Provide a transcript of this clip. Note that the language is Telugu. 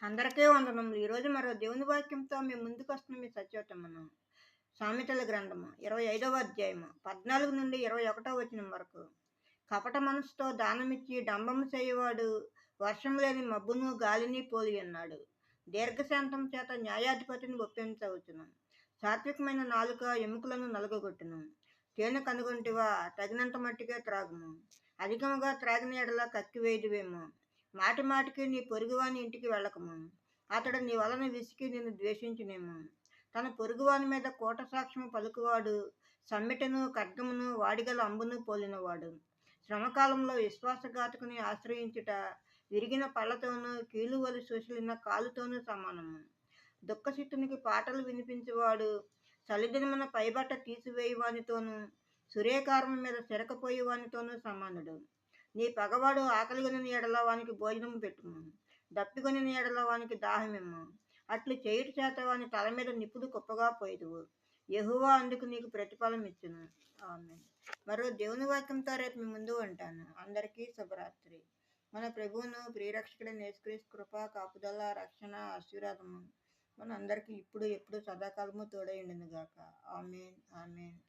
అందరికీ వందనములు. ఈరోజు మరో దేవుని వాక్యంతో మేము ముందుకొస్తున్నాం. మీ సత్యోత్తమను సామెతల గ్రంథము 25వ అధ్యాయము 14 నుండి 21వ వచనం వరకు. కపట మనసుతో దానమిచ్చి డంబము చేయువాడు వర్షం లేని మబ్బును గాలిని పోలి ఉన్నాడు. దీర్ఘశాంతం చేత న్యాయాధిపతిని ఒప్పించవచ్చును. సాత్వికమైన నాలుక ఎముకలను నలుగగొట్టును. తేనె కనుగొంటివా, తగినంత మట్టిగా త్రాగుము. అధికముగా త్రాగిన ఎడల కక్కివేయుదువేమో. మాటి మాటికి నీ పొరుగువాని ఇంటికి వెళ్ళకము. అతడు నీ వలన విసికి నిన్ను ద్వేషించునేమో. తన పొరుగువాని మీద కోట సాక్ష్యము పలుకువాడు సమ్మెటను ఖడ్గమును వాడిగల అంబును పోలినవాడు. శ్రమకాలంలో విశ్వాసఘాతకుని ఆశ్రయించుట విరిగిన పళ్ళతోనూ కీలువలి సొసిలిన కాలుతోనూ సమానము. దుఃఖశిట్టునికి పాటలు వినిపించేవాడు చలిదినమున పైబట్ట తీసివేయువానితోనూ సూర్యకారము మీద సిరకపోయేవానితోనూ సమానుడు. నీ పగవాడు ఆకలిగొనిన ఎడల వానికి భోజనము పెట్టుము. దప్పికొనిన ఎడల వానికి దాహమిమ్ము. అట్లు చేయుట చేత వాని తల మీద నిప్పుడు కుప్పగా పోయిదువు. యెహోవా అందుకు నీకు ప్రతిఫలం ఇచ్చును. ఆమేన్. మరో దేవుని వాక్యంతో రేపు మీ ముందు ఉంటాను. అందరికీ శుభరాత్రి. మన ప్రభువును ప్రియరక్షకుడైన యేసుక్రీస్తు కృప, కాపుదల, రక్షణ, ఆశీర్వాదము మన అందరికీ ఇప్పుడు ఎప్పుడు సదాకాలము తోడై ఉండును గాక. ఆమేన్. ఆమేన్.